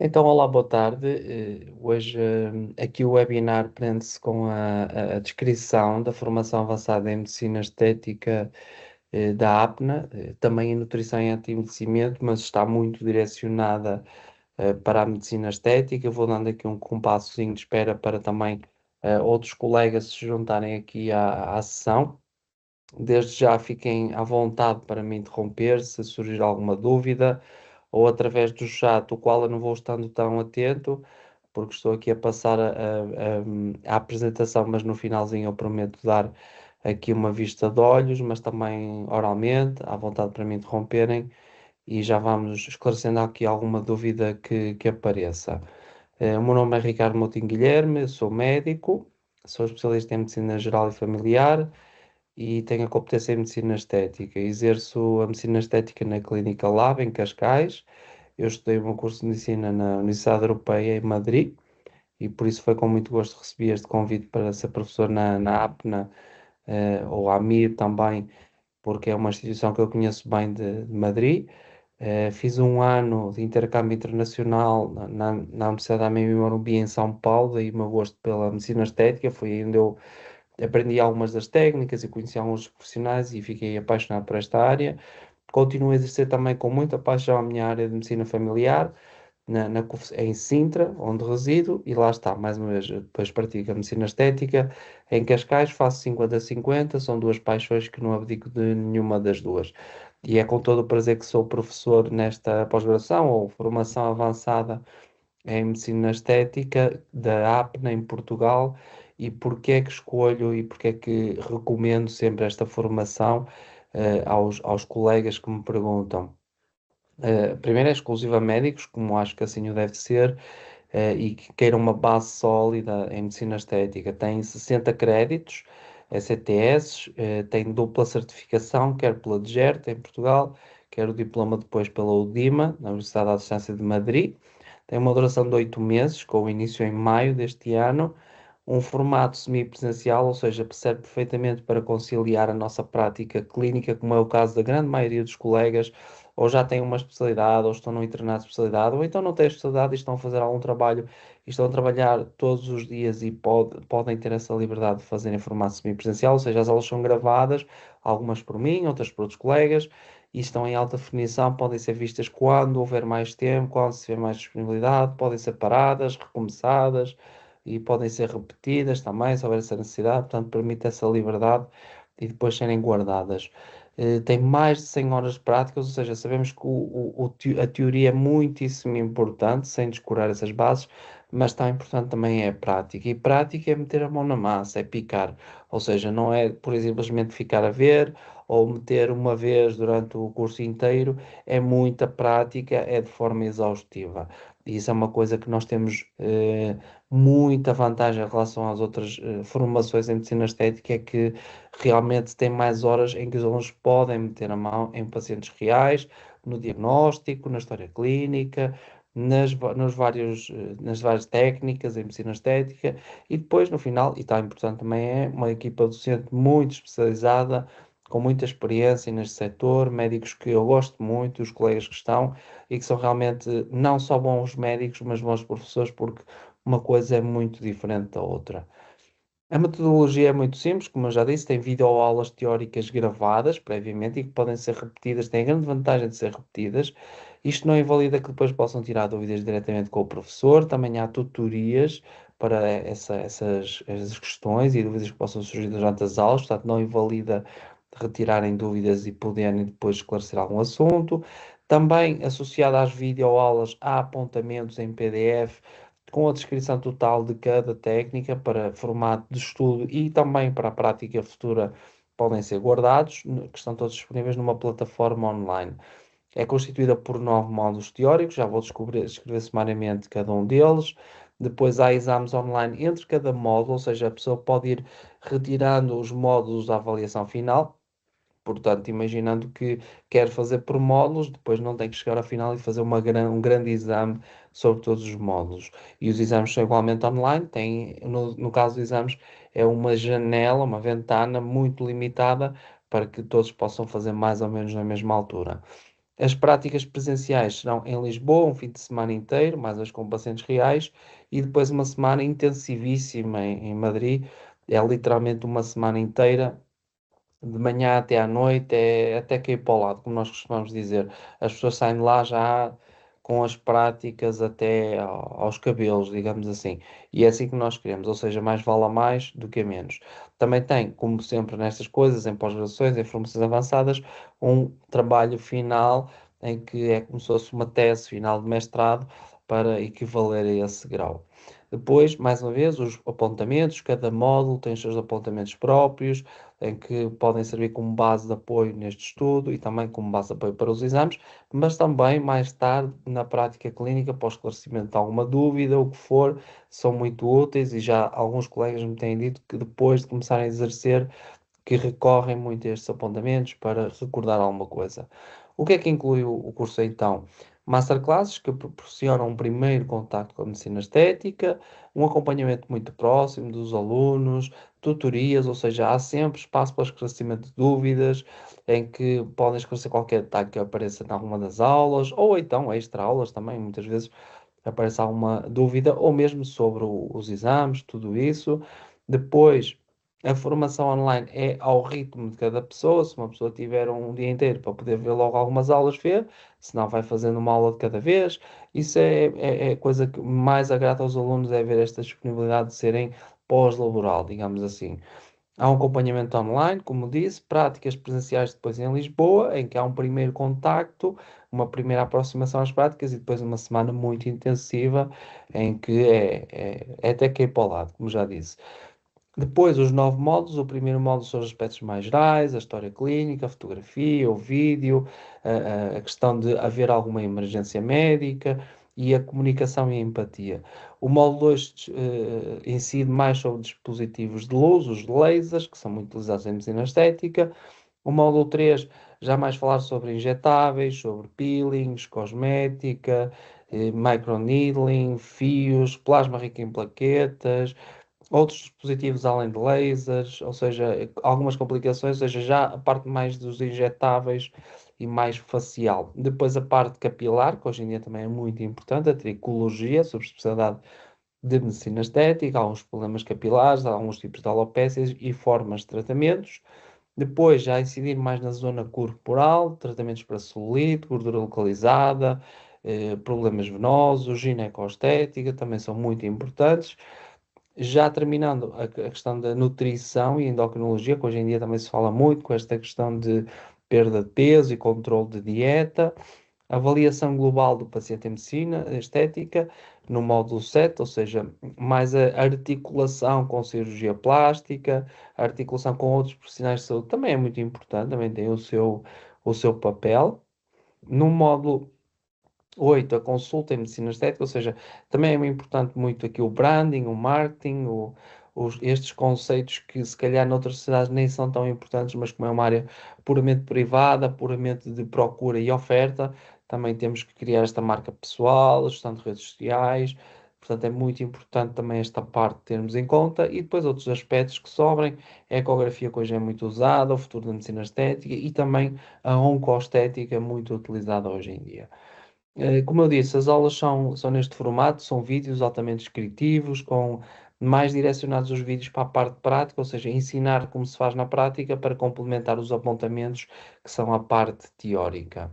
Então, olá, boa tarde. Hoje, aqui o webinar prende-se com a descrição da formação avançada em Medicina Estética, da APNA, também em Nutrição e Anti-Envelhecimento, mas está muito direcionada, para a Medicina Estética. Vou dando aqui um compassozinho de espera para também, outros colegas se juntarem aqui à sessão. Desde já fiquem à vontade para me interromper se surgir alguma dúvida ou através do chat, o qual eu não vou estando tão atento, porque estou aqui a passar a apresentação, mas no finalzinho eu prometo dar aqui uma vista de olhos, mas também oralmente, à vontade para me interromperem e já vamos esclarecendo aqui alguma dúvida que apareça. O meu nome é Ricardo Moutinho Guilherme, sou médico, sou especialista em Medicina Geral e Familiar e tenho a competência em Medicina Estética. Exerço a Medicina Estética na Clínica Lab, em Cascais. Eu estudei o meu curso de Medicina na Universidade Europeia, em Madrid, e por isso foi com muito gosto que recebi este convite para ser professor na APNA, ou AMIR também, porque é uma instituição que eu conheço bem de Madrid. Fiz um ano de intercâmbio internacional na Universidade AMIR Morumbi, em São Paulo, daí o meu gosto pela medicina estética. Foi aí onde eu aprendi algumas das técnicas e conheci alguns profissionais e fiquei apaixonado por esta área. Continuo a exercer também com muita paixão a minha área de medicina familiar, em Sintra, onde resido, e lá está, mais uma vez, eu depois pratico a medicina estética. Em Cascais faço 50-50, são duas paixões que não abdico de nenhuma das duas. E é com todo o prazer que sou professor nesta pós-graduação ou formação avançada em medicina estética da APNA em Portugal. E porque é que escolho e porque é que recomendo sempre esta formação, aos colegas que me perguntam? Primeiro é exclusiva a médicos, como acho que assim o deve ser, e que queiram uma base sólida em medicina estética. Tem 60 créditos, ECTS, tem dupla certificação, quer pela DGERT em Portugal, quer o diploma depois pela UDIMA, na Universidade da Distância de Madrid. Tem uma duração de 8 meses, com o início em maio deste ano, um formato semipresencial, ou seja, serve perfeitamente para conciliar a nossa prática clínica, como é o caso da grande maioria dos colegas, ou já têm uma especialidade, ou estão num internato de especialidade, ou então não têm especialidade e estão a fazer algum trabalho e estão a trabalhar todos os dias e podem ter essa liberdade de fazer em formato semipresencial, ou seja, as aulas são gravadas, algumas por mim, outras por outros colegas, e estão em alta definição, podem ser vistas quando houver mais tempo, quando se tiver mais disponibilidade, podem ser paradas, recomeçadas e podem ser repetidas também, se houver essa necessidade, portanto, permite essa liberdade e depois serem guardadas. Tem mais de 100 horas de práticas, ou seja, sabemos que a teoria é muitíssimo importante, sem descurar essas bases, mas tão importante também é a prática. E prática é meter a mão na massa, é picar. Ou seja, não é por simplesmente ficar a ver ou meter uma vez durante o curso inteiro, é muita prática, é de forma exaustiva. E isso é uma coisa que nós temos, muita vantagem em relação às outras, formações em medicina estética, é que realmente tem mais horas em que os alunos podem meter a mão em pacientes reais, no diagnóstico, na história clínica, nas várias técnicas em medicina estética, e depois no final, e está importante também, é uma equipa docente muito especializada, com muita experiência neste setor, médicos que eu gosto muito, os colegas que estão, e que são realmente não só bons médicos, mas bons professores, porque uma coisa é muito diferente da outra. A metodologia é muito simples, como eu já disse, tem videoaulas teóricas gravadas previamente e que podem ser repetidas, têm a grande vantagem de ser repetidas. Isto não invalida que depois possam tirar dúvidas diretamente com o professor, também há tutorias para essas questões e dúvidas que possam surgir durante as aulas, portanto, não invalida retirarem dúvidas e poderem depois esclarecer algum assunto. Também, associado às videoaulas, há apontamentos em PDF com a descrição total de cada técnica para formato de estudo e também para a prática futura, podem ser guardados, que estão todos disponíveis numa plataforma online. É constituída por 9 módulos teóricos, já vou descrever sumariamente cada um deles. Depois há exames online entre cada módulo, ou seja, a pessoa pode ir retirando os módulos da avaliação final. Portanto, imaginando que quer fazer por módulos, depois não tem que chegar ao final e fazer um grande exame sobre todos os módulos. E os exames são igualmente online, no caso dos exames, é uma janela, uma ventana muito limitada para que todos possam fazer mais ou menos na mesma altura. As práticas presenciais serão em Lisboa, um fim de semana inteiro, mais vezes com pacientes reais, e depois uma semana intensivíssima em Madrid. É literalmente uma semana inteira de manhã até à noite, é até cair para o lado, como nós costumamos dizer. As pessoas saem de lá já com as práticas até aos cabelos, digamos assim. E é assim que nós queremos, ou seja, mais vale a mais do que a menos. Também tem, como sempre nestas coisas, em pós-graduações, em formações avançadas, um trabalho final em que é como se fosse uma tese final de mestrado para equivaler a esse grau. Depois, mais uma vez, os apontamentos, cada módulo tem os seus apontamentos próprios, em que podem servir como base de apoio neste estudo e também como base de apoio para os exames, mas também mais tarde na prática clínica, para o esclarecimento de alguma dúvida, o que for, são muito úteis e já alguns colegas me têm dito que depois de começarem a exercer, que recorrem muito a estes apontamentos para recordar alguma coisa. O que é que inclui o curso então? Masterclasses que proporcionam um primeiro contacto com a medicina estética, um acompanhamento muito próximo dos alunos, tutorias, ou seja, há sempre espaço para esclarecimento de dúvidas, em que podem esclarecer qualquer detalhe que apareça em alguma das aulas, ou então extra aulas também, muitas vezes aparece alguma dúvida, ou mesmo sobre os exames, tudo isso. Depois, a formação online é ao ritmo de cada pessoa. Se uma pessoa tiver um dia inteiro para poder ver logo algumas aulas, vê, senão vai fazendo uma aula de cada vez. Isso é coisa que mais agrada aos alunos, é ver esta disponibilidade de serem pós-laboral, digamos assim. Há um acompanhamento online, como disse, práticas presenciais depois em Lisboa, em que há um primeiro contacto, uma primeira aproximação às práticas e depois uma semana muito intensiva, em que é até cair para o lado, como já disse. Depois, os 9 módulos. O primeiro módulo são os aspectos mais gerais, a história clínica, a fotografia, o vídeo, a questão de haver alguma emergência médica e a comunicação e a empatia. O módulo 2 incide mais sobre dispositivos de luz, os lasers, que são muito utilizados em medicina estética. O módulo 3 já mais falar sobre injetáveis, sobre peelings, cosmética, microneedling, fios, plasma rico em plaquetas, outros dispositivos além de lasers, ou seja, algumas complicações, ou seja, já a parte mais dos injetáveis e mais facial. Depois a parte capilar, que hoje em dia também é muito importante, a tricologia, subespecialidade de medicina estética, alguns problemas capilares, alguns tipos de alopécias e formas de tratamentos. Depois já incidir mais na zona corporal, tratamentos para celulite, gordura localizada, problemas venosos, ginecoestética, também são muito importantes. Já terminando a questão da nutrição e endocrinologia, que hoje em dia também se fala muito com esta questão de perda de peso e controle de dieta, avaliação global do paciente em medicina estética, no módulo 7, ou seja, mais a articulação com cirurgia plástica, a articulação com outros profissionais de saúde também é muito importante, também tem o seu papel. No módulo 8, a consulta em medicina estética, ou seja, também é importante muito aqui o branding, o marketing, estes conceitos que se calhar noutras sociedades nem são tão importantes, mas como é uma área puramente privada, puramente de procura e oferta, também temos que criar esta marca pessoal, a gestão de redes sociais, portanto é muito importante também esta parte termos em conta, e depois outros aspectos que sobrem, a ecografia que hoje é muito usada, o futuro da medicina estética e também a oncoestética muito utilizada hoje em dia. Como eu disse, as aulas são neste formato, são vídeos altamente descritivos, com mais direcionados os vídeos para a parte prática, ou seja, ensinar como se faz na prática para complementar os apontamentos que são a parte teórica.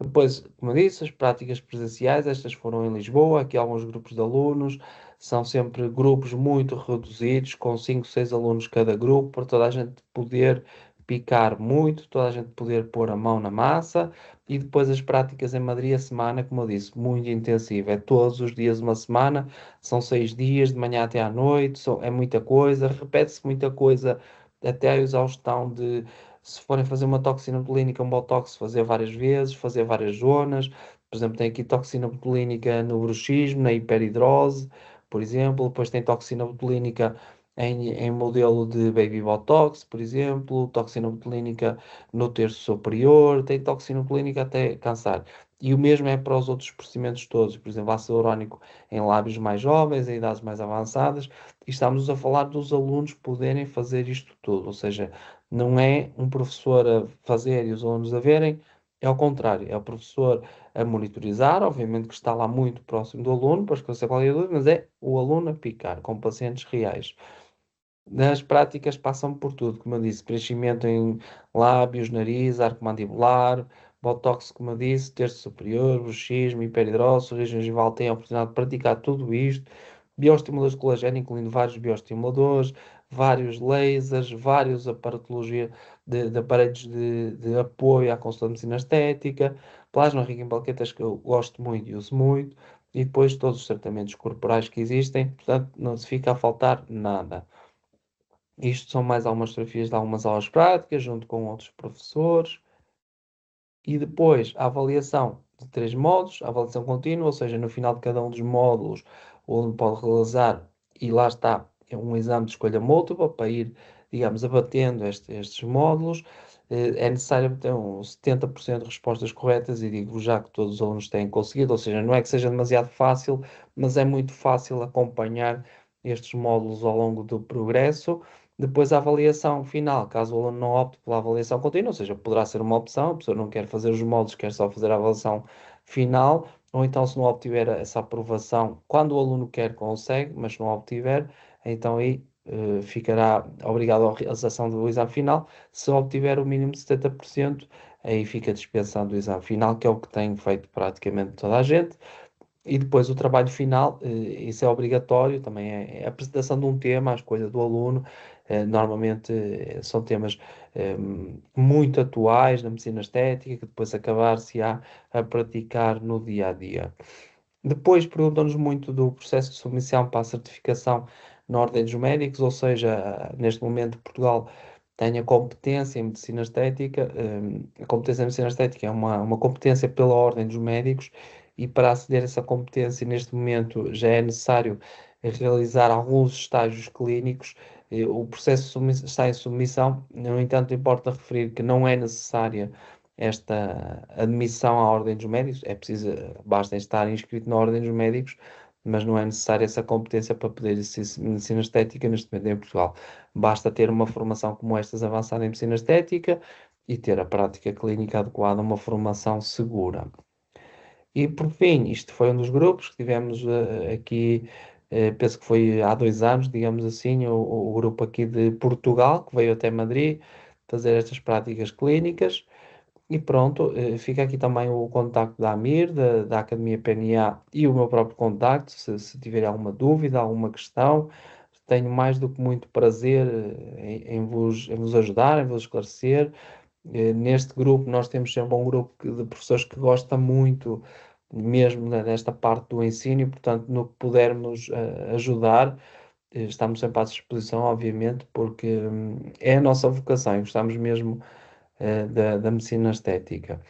Depois, como eu disse, as práticas presenciais, estas foram em Lisboa, aqui alguns grupos de alunos, são sempre grupos muito reduzidos, com 5, 6 alunos cada grupo, para toda a gente poder picar muito, toda a gente poder pôr a mão na massa, e depois as práticas em Madrid, a semana, como eu disse, muito intensiva, é todos os dias uma semana, são 6 dias, de manhã até à noite, é muita coisa, repete-se muita coisa, até a exaustão de se forem fazer uma toxina botulínica, um botox, fazer várias vezes, fazer várias zonas. Por exemplo, tem aqui toxina botulínica no bruxismo, na hiperidrose, por exemplo. Depois tem toxina botulínica em modelo de baby botox, por exemplo. Toxina botulínica no terço superior. Tem toxina botulínica até cansar. E o mesmo é para os outros procedimentos todos. Por exemplo, ácido hialurónico em lábios mais jovens, em idades mais avançadas. E estamos a falar dos alunos poderem fazer isto tudo. Ou seja, não é um professor a fazer e os alunos a verem, É ao contrário, é o professor a monitorizar, obviamente que está lá muito próximo do aluno para esclarecer qualquer dúvida, mas é o aluno a picar com pacientes reais. Nas práticas passam por tudo, como eu disse, preenchimento em lábios, nariz, arco mandibular, botox, como eu disse, terço superior, bruxismo, hiperidrose, sorriso gengival, tem a oportunidade de praticar tudo isto, bioestimuladores de colagênio, incluindo vários bioestimuladores, vários lasers, vários aparatologia de aparelhos de apoio à consulta de medicina estética, plasma rico em plaquetas que eu gosto muito e uso muito, e depois todos os tratamentos corporais que existem, portanto não se fica a faltar nada. Isto são mais algumas fotografias de algumas aulas práticas, junto com outros professores. E depois a avaliação de 3 módulos, a avaliação contínua, ou seja, no final de cada um dos módulos, o aluno pode realizar, e lá está, é um exame de escolha múltipla para ir, digamos, abatendo estes módulos. É necessário ter 70% de respostas corretas, e digo já que todos os alunos têm conseguido, ou seja, não é que seja demasiado fácil, mas é muito fácil acompanhar estes módulos ao longo do progresso. Depois a avaliação final, caso o aluno não opte pela avaliação contínua, ou seja, poderá ser uma opção, a pessoa não quer fazer os módulos, quer só fazer a avaliação final, ou então se não obtiver essa aprovação, quando o aluno quer, consegue, mas se não obtiver, então aí ficará obrigado à realização do exame final. Se obtiver o mínimo de 70%, aí fica dispensado do exame final, que é o que tem feito praticamente toda a gente. E depois o trabalho final, isso é obrigatório, também é a apresentação de um tema, a escolha do aluno. Normalmente são temas muito atuais na medicina estética, que depois acabar-se-á a praticar no dia a dia. Depois perguntam-nos muito do processo de submissão para a certificação na Ordem dos Médicos, ou seja, neste momento Portugal tem a competência em medicina estética. A competência em medicina estética é uma competência pela Ordem dos Médicos, e para aceder a essa competência, neste momento, já é necessário realizar alguns estágios clínicos. O processo está em submissão. No entanto, importa referir que não é necessária esta admissão à Ordem dos Médicos. É preciso, basta estar inscrito na Ordem dos Médicos, mas não é necessária essa competência para poder exercer medicina estética neste momento em Portugal. Basta ter uma formação como estas avançada em medicina estética e ter a prática clínica adequada, uma formação segura. E por fim, isto foi um dos grupos que tivemos aqui, penso que foi há 2 anos, digamos assim, o grupo aqui de Portugal, que veio até Madrid fazer estas práticas clínicas. E pronto, fica aqui também o contacto da Amir, da Academia PNA, e o meu próprio contacto, se tiver alguma dúvida, alguma questão. Tenho mais do que muito prazer em vos ajudar, em vos esclarecer. Neste grupo, nós temos sempre um grupo de professores que gosta muito mesmo nesta parte do ensino, e, portanto, no que pudermos ajudar, estamos sempre à disposição, obviamente, porque é a nossa vocação e gostamos mesmo da medicina estética.